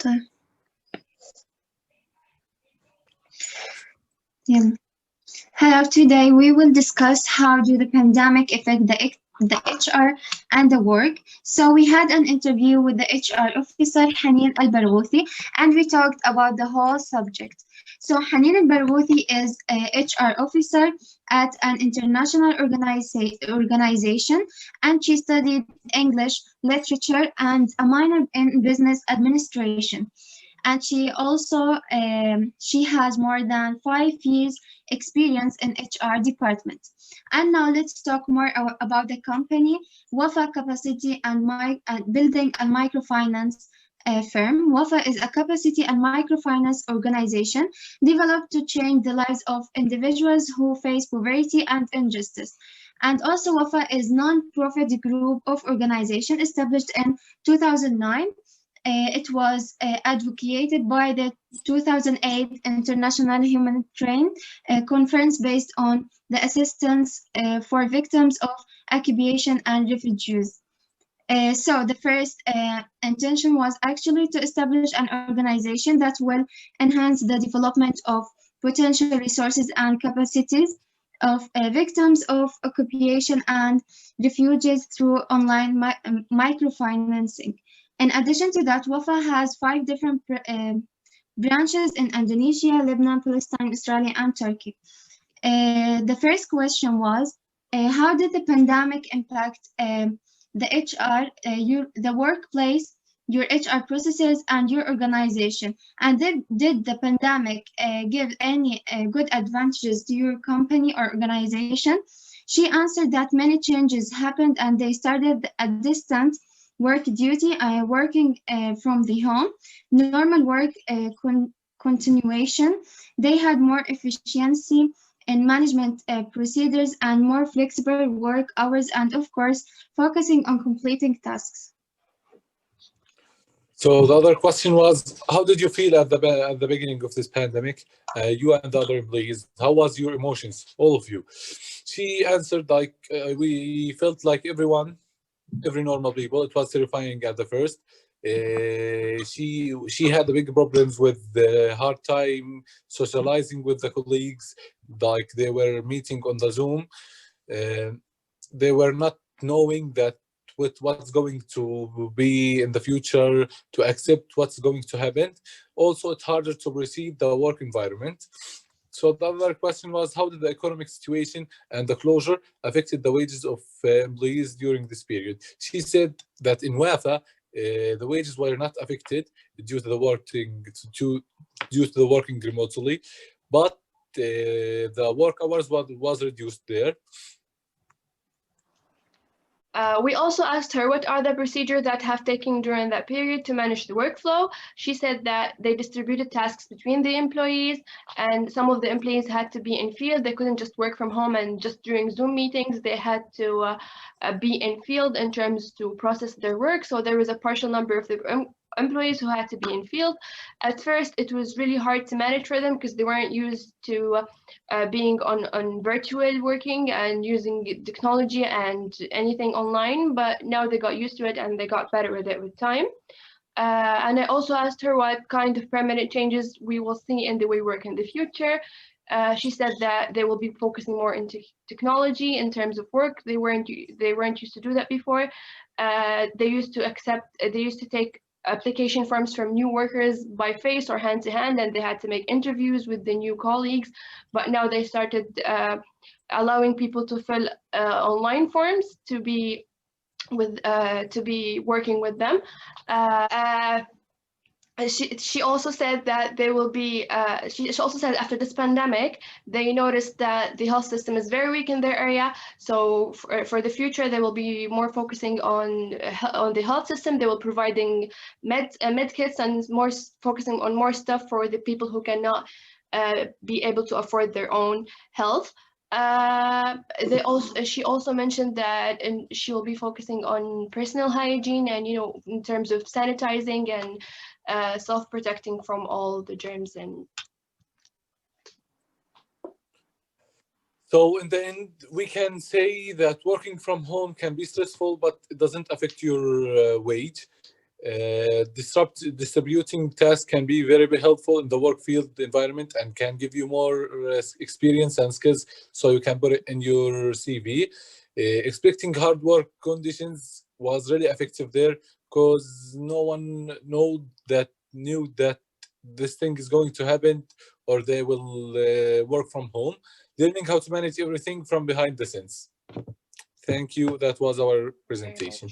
طيب. يلا. Hello, today we will discuss how do the pandemic affect the HR and the work. So we had an interview with the HR officer, Haneen Al-Barghouthi, and we talked about the whole subject. So Haneen Al-Barghouthi is a HR officer at an international organization, and she studied English, literature, and a minor in business administration. And she also she has more than 5 years experience in HR department. And now let's talk more about the company. Wafa Capacity and Building a Microfinance firm. Wafa is a capacity and microfinance organization developed to change the lives of individuals who face poverty and injustice. And also Wafa is non-profit group of organization established in 2009. It was advocated by the 2008 International Humanitarian Conference based on the assistance for victims of occupation and refugees. So the first intention was actually to establish an organization that will enhance the development of potential resources and capacities of victims of occupation and refugees through online microfinancing. In addition to that, Wafa has 5 different branches in Indonesia, Lebanon, Palestine, Australia, and Turkey. The first question was, how did the pandemic impact the HR, the workplace, your HR processes, and your organization? And did the pandemic give any good advantages to your company or organization? She answered that many changes happened and they started at distant work duty, working from the home, normal work continuation. They had more efficiency in management procedures and more flexible work hours, and of course, focusing on completing tasks. So the other question was, how did you feel at the beginning of this pandemic, you and the other employees? How was your emotions, all of you? She answered like, we felt like every normal people. It was terrifying at the first. She had big problems with the hard time socializing with the colleagues. Like they were meeting on the Zoom. They were not knowing that with what's going to be in the future, to accept what's going to happen. Also, it's harder to receive the work environment. So the other question was, how did the economic situation and the closure affected the wages of employees during this period? She said that in Wafa, the wages were not affected due to the working remotely, but the work hours was reduced there. We also asked her what are the procedures that have taken during that period to manage the workflow. She said that they distributed tasks between the employees, and some of the employees had to be in field. They couldn't just work from home and just during Zoom meetings. They had to be in field in terms to process their work. So there was a partial number of the employees who had to be in field. At first, it was really hard to manage for them because they weren't used to being on virtual working and using technology and anything online, but now they got used to it and they got better with it with time. And I also asked her what kind of permanent changes we will see in the way we work in the future. She said that they will be focusing more into technology in terms of work. They weren't used to do that before. They used to take application forms from new workers by face or hand to hand, and they had to make interviews with the new colleagues. But now they started allowing people to fill online forms to be working with them. She also said that they will be, she also said after this pandemic, they noticed that the health system is very weak in their area. So for the future, they will be more focusing on the health system. They will providing med kits and more focusing on more stuff for the people who cannot be able to afford their own health. She also mentioned that she will be focusing on personal hygiene and, you know, in terms of sanitizing and self-protecting from all the germs. And so in the end, we can say that working from home can be stressful, but it doesn't affect your wage. Distributing tasks can be very, very helpful in the work field environment and can give you more experience and skills, so you can put it in your CV. Expecting hard work conditions was really effective there, because no one knew that this thing is going to happen, or they will work from home. Learning how to manage everything from behind the scenes. Thank you. That was our presentation.